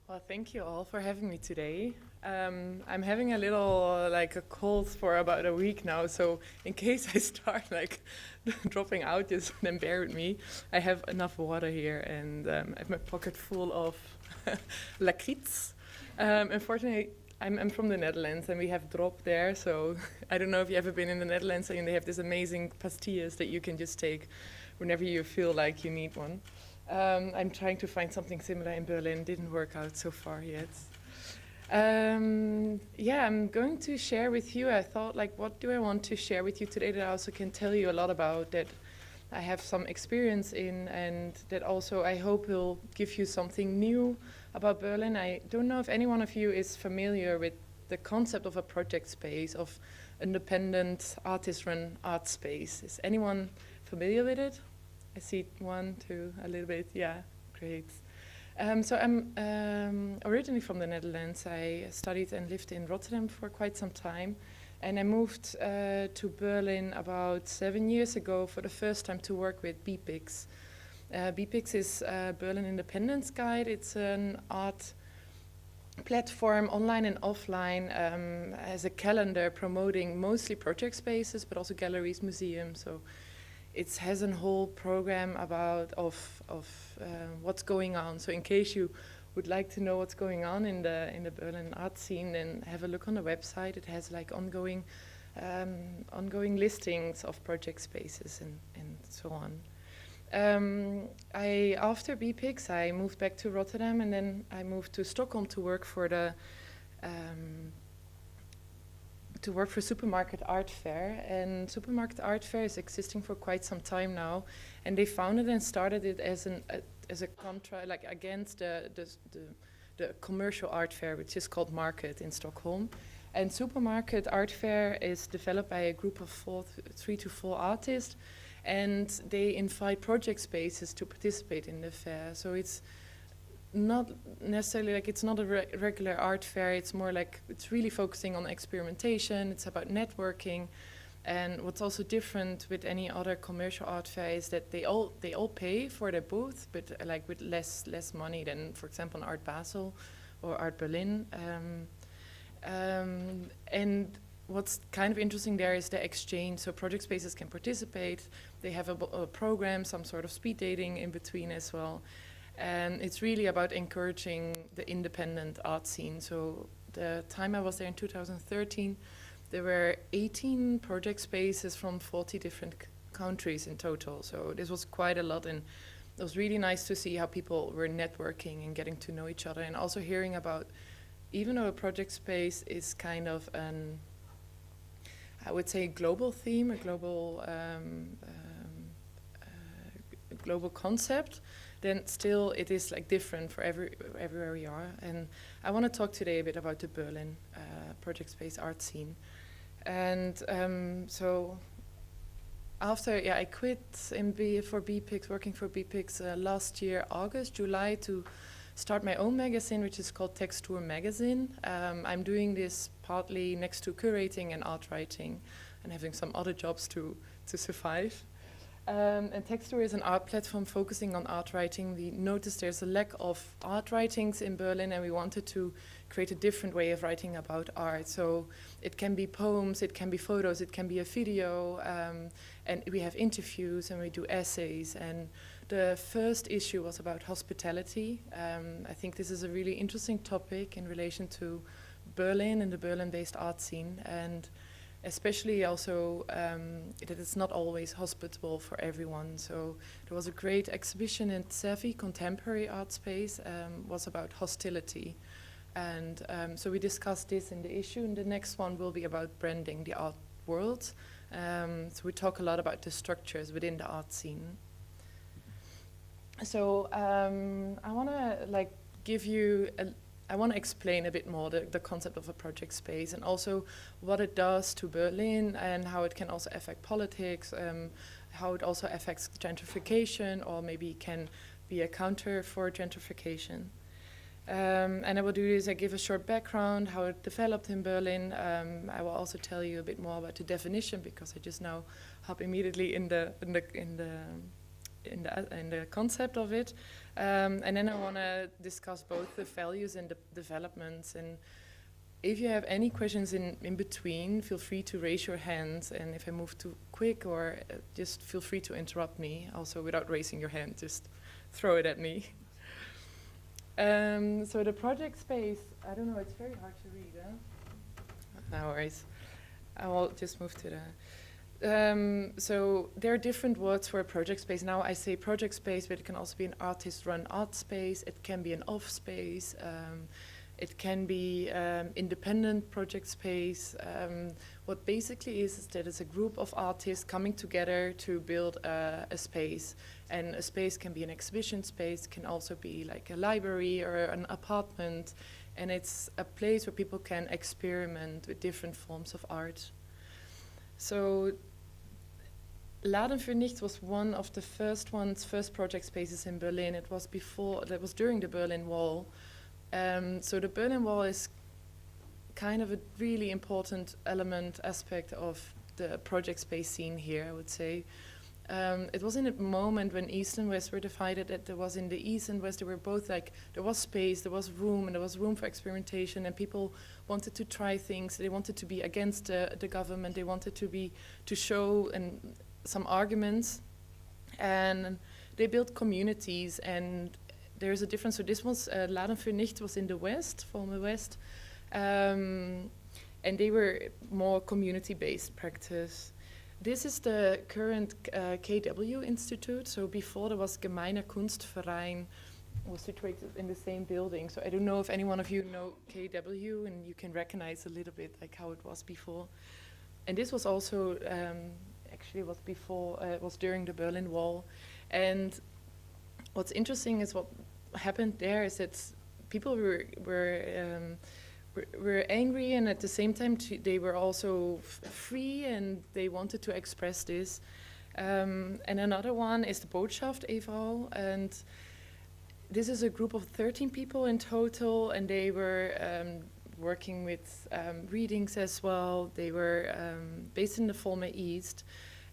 Well, thank you all for having me today. I'm having a little like a cold for about a week now, so in case I start like dropping out, just then bear with me. I have enough water here, and I have my pocket full of lakriets. Unfortunately, I'm from the Netherlands, and we have drop there, so I don't know if you ever been in the Netherlands, and they have this amazing pastilles that you can just take whenever you feel like you need one. I'm trying to find something similar in Berlin. Didn't work out so far yet. Yeah, I'm going to share with you. I thought, like, what do I want to share with you today that I also can tell you a lot about, that I have some experience in, and that also I hope will give you something new about Berlin. I don't know if any one of you is familiar with the concept of a project space, of independent artist-run art space. Is anyone familiar with it? I see one, two, a little bit. Yeah, great. So I'm originally from the Netherlands. I studied and lived in Rotterdam for quite some time. And I moved to Berlin about 7 years ago for the first time to work with Bpigs. Bpigs is Berlin Independence Guide. It's an art platform, online and offline, as a calendar promoting mostly project spaces, but also galleries, museums. So it has a whole program about what's going on. So in case you would like to know what's going on in the Berlin art scene, then have a look on the website. It has like ongoing listings of project spaces and so on. After Bpigs, I moved back to Rotterdam, and then I moved to Stockholm to work for Supermarket Art Fair. And Supermarket Art Fair is existing for quite some time now, and they founded and started it as a contra, like against the commercial art fair, which is called Market in Stockholm. And Supermarket Art Fair is developed by a group of 3 to 4 artists, and they invite project spaces to participate in the fair. So it's not necessarily like it's not a regular art fair. It's more like it's really focusing on experimentation. It's about networking, and what's also different with any other commercial art fair is that they all pay for their booth, but like with less money than, for example, Art Basel or Art Berlin. And what's kind of interesting there is the exchange. So project spaces can participate. They have a program, some sort of speed dating in between as well. And it's really about encouraging the independent art scene. So the time I was there in 2013, there were 18 project spaces from 40 different countries in total. So this was quite a lot, and it was really nice to see how people were networking and getting to know each other, and also hearing about, even though a project space is kind of I would say, global theme, a global concept, then still it is like different for everywhere we are. And I want to talk today a bit about the Berlin project space art scene. And so after I quit for Bpigs, working for Bpigs last year, July, to start my own magazine, which is called Texture Magazine. I'm doing this partly next to curating and art writing, and having some other jobs to survive. And Texture is an art platform focusing on art writing. We noticed there's a lack of art writings in Berlin, and we wanted to create a different way of writing about art. So it can be poems, it can be photos, it can be a video, and we have interviews and we do essays. And the first issue was about hospitality. I think this is a really interesting topic in relation to Berlin and the Berlin-based art scene, and especially also that it's not always hospitable for everyone. So there was a great exhibition in Savvy Contemporary Art Space, was about hostility. And so we discussed this in the issue, and the next one will be about branding the art world. So we talk a lot about the structures within the art scene. So I want to I want to explain a bit more the concept of a project space, and also what it does to Berlin, and how it can also affect politics, how it also affects gentrification, or maybe can be a counter for gentrification. And I will do this. I give a short background, how it developed in Berlin. I will also tell you a bit more about the definition, because I just now hop immediately in in the concept of it, and then I want to discuss both the values and the developments. And if you have any questions in between, feel free to raise your hand. And if I move too quick, or just feel free to interrupt me. Also, without raising your hand, just throw it at me. So the project space, I don't know, it's very hard to read, huh? No worries. I will just move to the... so there are different words for a project space. Now I say project space, but it can also be an artist-run art space. It can be an off space. It can be independent project space. What basically is that it's a group of artists coming together to build a space. And a space can be an exhibition space, can also be like a library or an apartment. And it's a place where people can experiment with different forms of art. So Laden für Nichts was one of the first project spaces in Berlin. It was during the Berlin Wall. So the Berlin Wall is kind of a really important aspect of the project space scene here, I would say. It was in a moment when East and West were divided, that there was in the East and West, there were both like, there was space, there was room, and there was room for experimentation, and people wanted to try things. They wanted to be against the government. They wanted to show some arguments, and they built communities. And there's a difference. So this was, Laden für Nichts was in the West, former West, and they were more community-based practice. This is the current KW Institute. So before there was Gemeiner Kunstverein, was situated in the same building. So I don't know if any one of you know KW, and you can recognize a little bit like how it was before. And this was also, actually was before, it was during the Berlin Wall. And what's interesting is what happened there is that people were angry, and at the same time they were also free, and they wanted to express this. And another one is the Botschaft e.V., and this is a group of 13 people in total, and they were working with readings as well. They were based in the former East,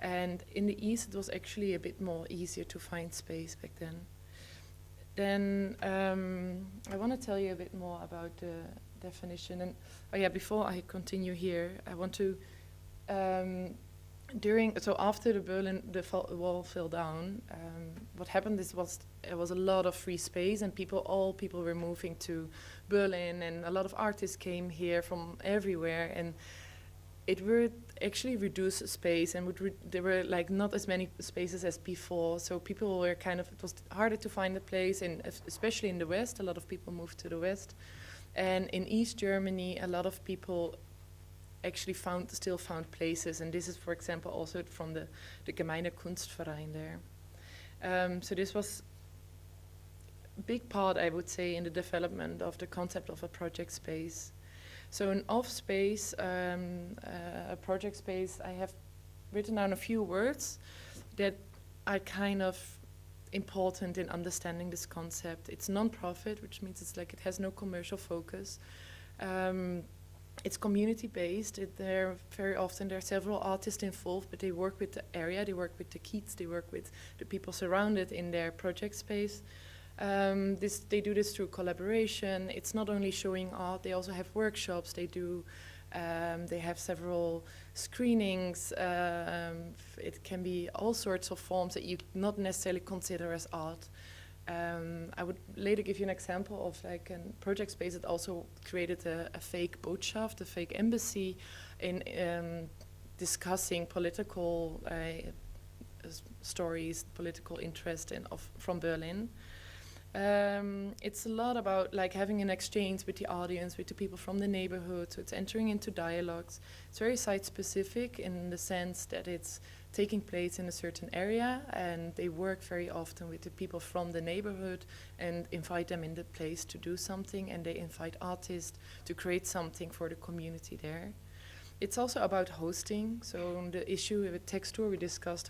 and in the East it was actually a bit more easier to find space back then. Then I want to tell you a bit more about the definition. And before I continue here, I want to after the Berlin Wall fell down, what happened is there was a lot of free space, and all people were moving to Berlin, and a lot of artists came here from everywhere, and it would actually reduce space, and there were like not as many spaces as before. So people were it was harder to find a place, and especially in the West, a lot of people moved to the West. And in East Germany, a lot of people actually still found places. And this is, for example, also from the Gemeiner Kunstverein there. So this was a big part, I would say, in the development of the concept of a project space. So an off space, a project space, I have written down a few words that are kind of important in understanding this concept. It's non-profit, which means it has no commercial focus. It's community-based. Very often there are several artists involved, but they work with the area, they work with the kids, they work with the people surrounded in their project space. They do this through collaboration. It's not only showing art, they also have workshops. They have several screenings. It can be all sorts of forms that you not necessarily consider as art. I would later give you an example of like a project space that also created a fake Botschaft, a fake embassy, in discussing political stories, political interest from Berlin. It's a lot about like having an exchange with the audience, with the people from the neighborhood, so it's entering into dialogues. It's very site-specific in the sense that it's taking place in a certain area, and they work very often with the people from the neighborhood and invite them in the place to do something, and they invite artists to create something for the community there. It's also about hosting, so the issue with Textur, we discussed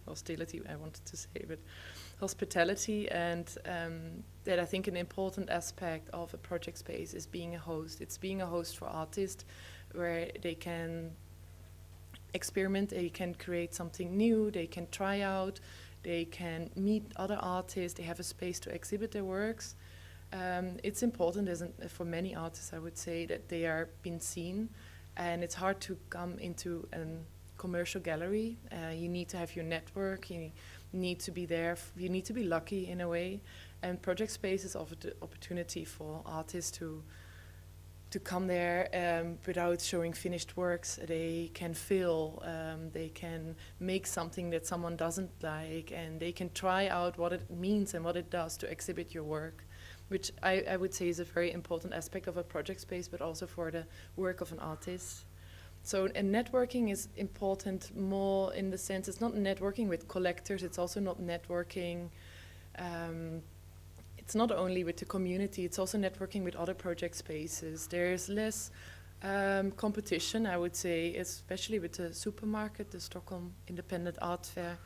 hostility, I wanted to say, but hospitality, and that I think an important aspect of a project space is being a host. It's being a host for artists, where they can experiment, they can create something new, they can try out, they can meet other artists, they have a space to exhibit their works. It's important for many artists, I would say, that they are being seen, and it's hard to come into a commercial gallery. You need to have your network, you need to be there, you need to be lucky in a way, and project spaces offer the opportunity for artists to come there without showing finished works. They can feel, they can make something that someone doesn't like, and they can try out what it means and what it does to exhibit your work, which I would say is a very important aspect of a project space, but also for the work of an artist. So, and networking is important more in the sense it's not networking with collectors, it's also not networking, it's not only with the community, it's also networking with other project spaces. There's less competition, I would say, especially with the supermarket, the Stockholm Independent Art Fair.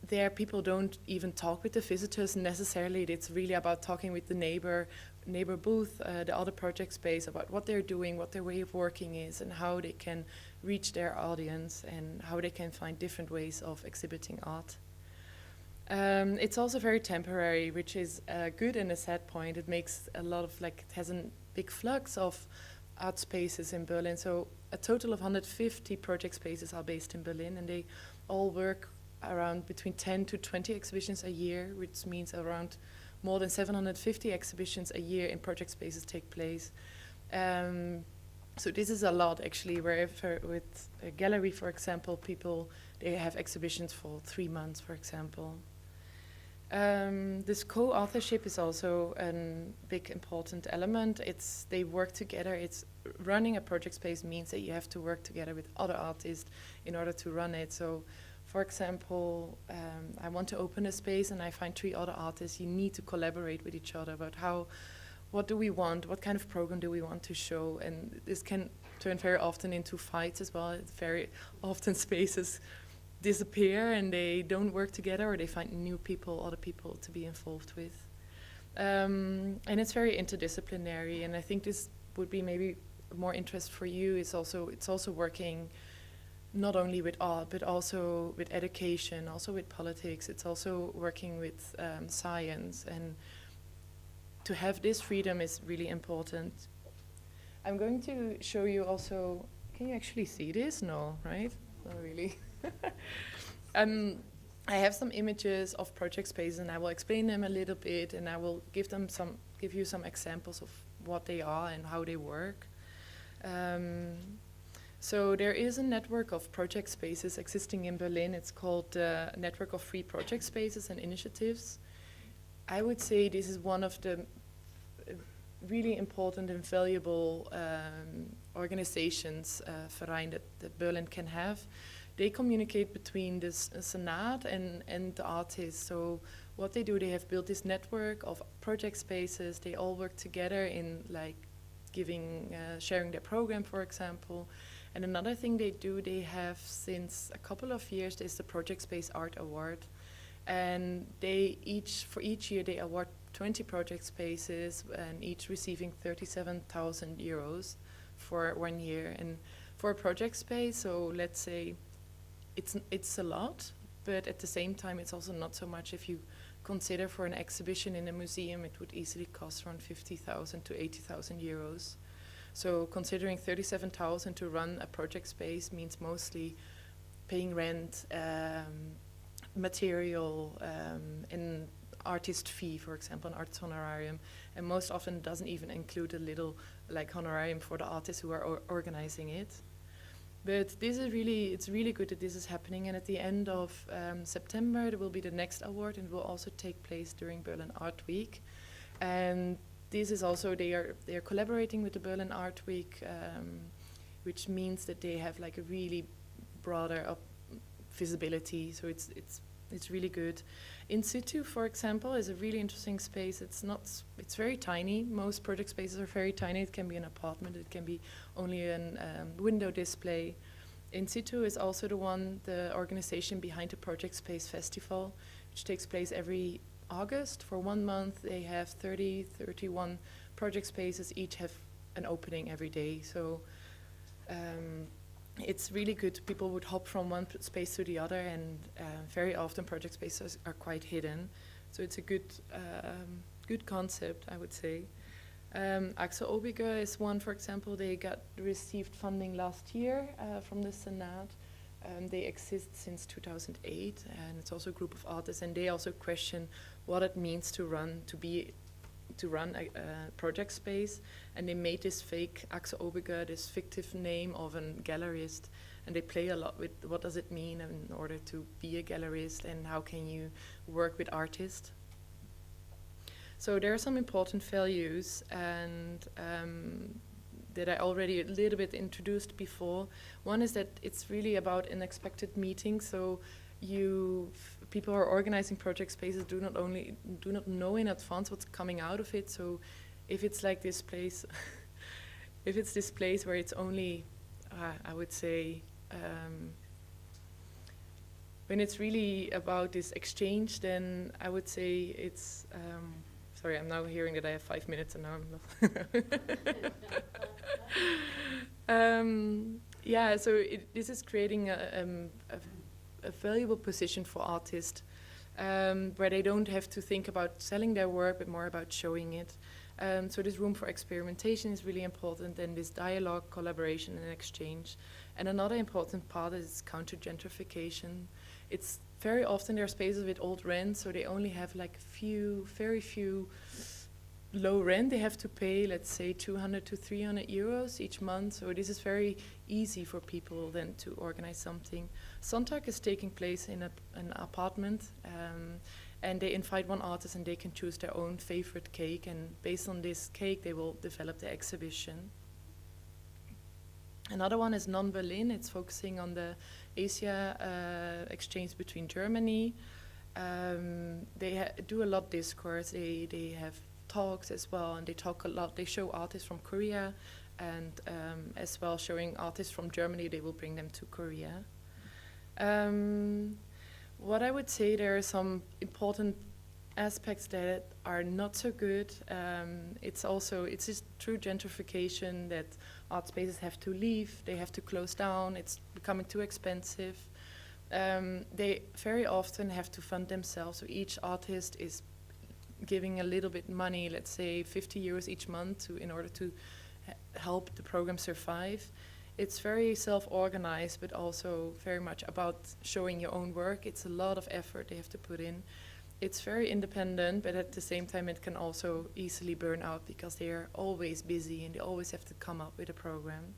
There people don't even talk with the visitors necessarily. It's really about talking with the neighbor booth, the other project space, about what they're doing, what their way of working is, and how they can reach their audience, and how they can find different ways of exhibiting art. It's also very temporary, which is a good and a sad point. It makes a lot of, it has a big flux of art spaces in Berlin. So a total of 150 project spaces are based in Berlin, and they all work around between 10 to 20 exhibitions a year, which means around more than 750 exhibitions a year in project spaces take place. So this is a lot, actually, wherever with a gallery, for example, they have exhibitions for 3 months, for example. This co-authorship is also a big important element. They work together. Running a project space means that you have to work together with other artists in order to run it. So, for example, I want to open a space and I find 3 other artists. You need to collaborate with each other about what do we want, what kind of program do we want to show, and this can turn very often into fights as well. Very often spaces disappear and they don't work together, or they find new people, other people to be involved with. And it's very interdisciplinary, and I think this would be maybe more interest for you. It's also working not only with art, but also with education, also with politics. It's also working with science, and to have this freedom is really important. I'm going to show you also, can you actually see this? No, right? Not really. I have some images of project spaces, and I will explain them a little bit, and I will give you some examples of what they are and how they work. So there is a network of project spaces existing in Berlin. It's called the Network of Free Project Spaces and Initiatives. I would say this is one of the really important and valuable organizations, verein, that Berlin can have. They communicate between the Senate and the artists. So what they do, they have built this network of project spaces. They all work together in sharing their program, for example. And another thing they do, they have since a couple of years, is the Project Space Art Award. And for each year they award 20 project spaces, and each receiving 37,000 euros for 1 year. And for a project space, so let's say it's a lot, but at the same time it's also not so much. If you consider for an exhibition in a museum, it would easily cost around 50,000 to 80,000 euros. So considering 37,000 to run a project space means mostly paying rent, material, and artist fee, for example, an artist honorarium, and most often doesn't even include a little honorarium for the artists who are organizing it. But it's really good that this is happening, and at the end of September there will be the next award, and it will also take place during Berlin Art Week. And this is also, they are collaborating with the Berlin Art Week, which means that they have a really broader visibility. So it's really good. In situ, for example, is a really interesting space. It's very tiny. Most project spaces are very tiny. It can be an apartment. It can be only a window display. In situ is also the organization behind the Project Space Festival, which takes place every August. For 1 month, they have 31 project spaces. Each have an opening every day. So it's really good. People would hop from one space to the other, and very often project spaces are quite hidden. So it's a good concept, I would say. Axel Obiger is one, for example. They received funding last year from the Senate. They exist since 2008, and it's also a group of artists, and they also question what it means to run a project space. And they made this fake Axel Obiger, this fictive name of a gallerist, and they play a lot with what does it mean in order to be a gallerist, and how can you work with artists. So there are some important values, and that I already a little bit introduced before. One is that it's really about unexpected meetings. So people who are organizing project spaces do not know in advance what's coming out of it. So if it's like this place, if it's this place where it's only, I would say, when it's really about this exchange, then I would say it's. Sorry, I'm now hearing that I have 5 minutes and now I'm not. So this is creating a valuable position for artists, where they don't have to think about selling their work, but more about showing it. So this room for experimentation is really important, and this dialogue, collaboration, and exchange. And another important part is counter-gentrification. It's very often there are spaces with old rent, so they only have like very few low rent. They have to pay, let's say, 200 to 300 euros each month. So this is very easy for people then to organize something. Sonntag is taking place in an apartment, and they invite one artist, and they can choose their own favorite cake, and based on this cake they will develop the exhibition. Another one is Non-Berlin. It's focusing on the Asia exchange between Germany. They do a lot of discourse. They have talks as well, and they talk a lot. They show artists from Korea, and as well showing artists from Germany. They will bring them to Korea. What I would say, there are some important aspects that are not so good. It's just through gentrification that art spaces have to leave, they have to close down, it's becoming too expensive. They very often have to fund themselves, so each artist is giving a little bit money, let's say 50 euros each month in order to help the program survive. It's very self-organized, but also very much about showing your own work. It's a lot of effort they have to put in. It's very independent, but at the same time it can also easily burn out because they are always busy and they always have to come up with a program.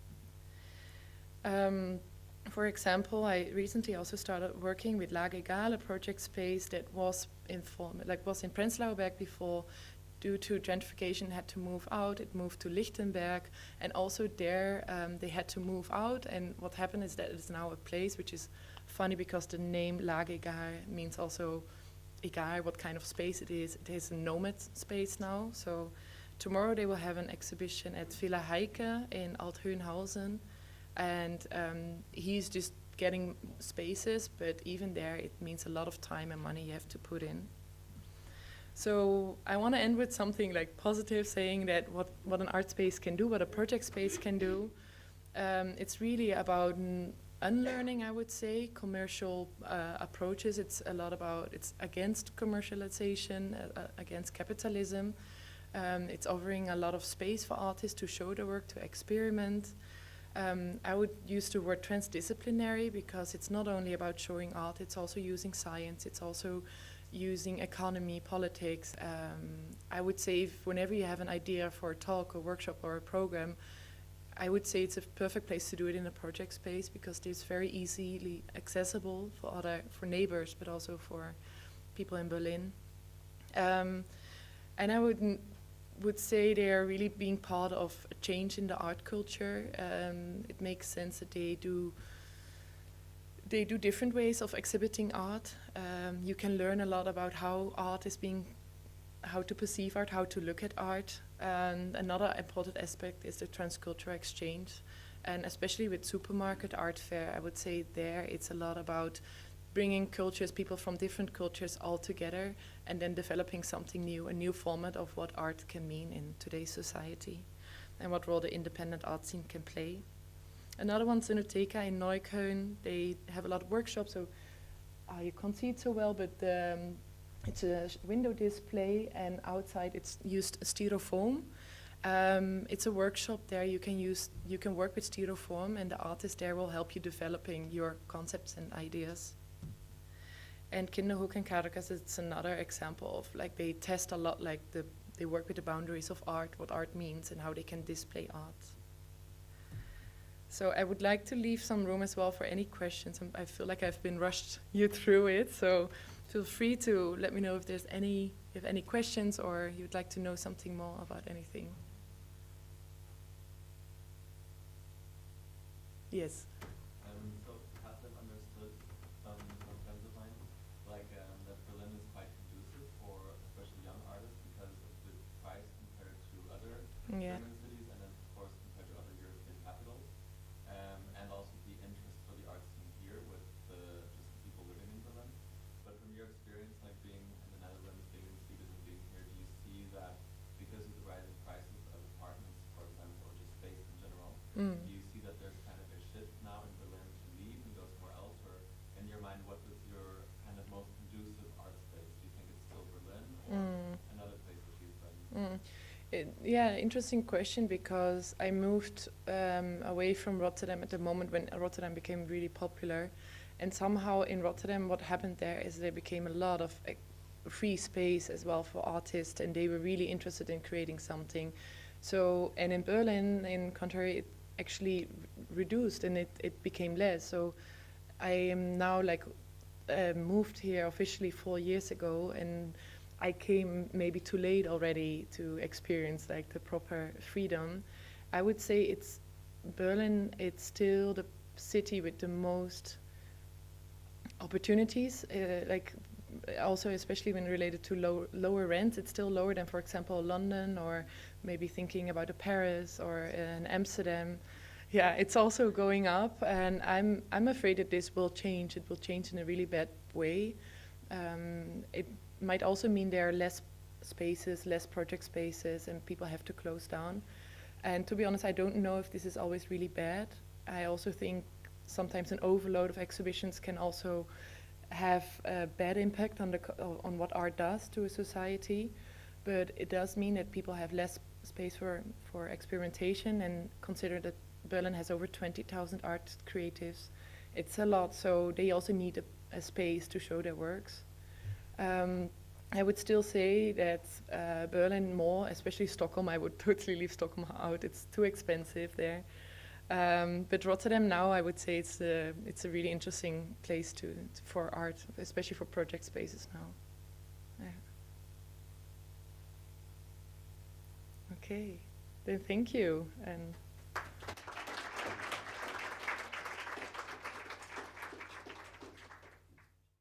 For example, I recently also started working with Lage Egal, a project space that was in Prenzlauer Berg before. Due to gentrification, had to move out. It moved to Lichtenberg, and also there they had to move out. And what happened is that it's now a place, which is funny because the name Lage Egal means also egal what kind of space it is. It is a nomad space now. So tomorrow they will have an exhibition at Villa Heike in Althöhenhausen, and he's just getting spaces, but even there it means a lot of time and money you have to put in. So I want to end with something like positive, saying that what an art space can do, what a project space can do. It's really about unlearning, I would say, commercial approaches. It's against commercialization, against capitalism. It's offering a lot of space for artists to show their work, to experiment. I would use the word transdisciplinary because it's not only about showing art, it's also using science, it's also using economy, politics. I would say whenever you have an idea for a talk, a workshop, or a program, I would say it's a perfect place to do it in a project space because it's very easily accessible for neighbors, but also for people in Berlin. And I would say they are really being part of a change in the art culture. It makes sense that they do different ways of exhibiting art. You can learn a lot about how to perceive art, how to look at art. And another important aspect is the transcultural exchange. And especially with Supermarket Art Fair, I would say there it's a lot about bringing people from different cultures all together and then developing something new, a new format of what art can mean in today's society and what role the independent art scene can play. Another one's Sonotheca in Neukölln. They have a lot of workshops, so you can't see it so well, but it's a window display, and outside it's used styrofoam. It's a workshop there. You can work with styrofoam, and the artist there will help you developing your concepts and ideas. And Kinderhoek and Caracas, it's another example of like they test a lot, like they work with the boundaries of art, what art means, and how they can display art. So I would like to leave some room as well for any questions. I feel like I've been rushed you through it, so feel free to let me know if there's any questions or you'd like to know something more about anything. Yes. So have them understood some friends of mine, like that Berlin is quite conducive for especially young artists because of the price compared to other German cities, and then of course compared to other European capitals, and also the interest for the art scene here with just the people living in Berlin. But from your experience, like being in the Netherlands, being in Sweden, and being here, do you see that because of the rising prices of apartments, for example, or just space in general, do you see that there's kind of a shift now in Berlin to leave and go somewhere else? Or in your mind, what was your kind of most conducive art space? Do you think it's still Berlin or another place that you've been? Yeah, interesting question, because I moved away from Rotterdam at the moment when Rotterdam became really popular. And somehow in Rotterdam, what happened there is there became a lot of free space as well for artists, and they were really interested in creating something. So, and in Berlin, in contrary, it actually reduced and it became less. So I am now like moved here officially 4 years ago, and I came maybe too late already to experience like the proper freedom. I would say it's Berlin, it's still the city with the most opportunities, like also especially when related to lower rents. It's still lower than, for example, London, or maybe thinking about a Paris or an Amsterdam. Yeah, it's also going up, and I'm afraid that this will change. It will change in a really bad way. It might also mean there are less spaces, less project spaces, and people have to close down. And to be honest, I don't know if this is always really bad. I also think sometimes an overload of exhibitions can also have a bad impact on what art does to a society. But it does mean that people have less space for experimentation, and consider that Berlin has over 20,000 art creatives. It's a lot, so they also need a space to show their works. I would still say that Berlin more, especially Stockholm, I would totally leave Stockholm out. It's too expensive there. But Rotterdam now, I would say it's a really interesting place for art, especially for project spaces now. Yeah. Okay, then thank you. And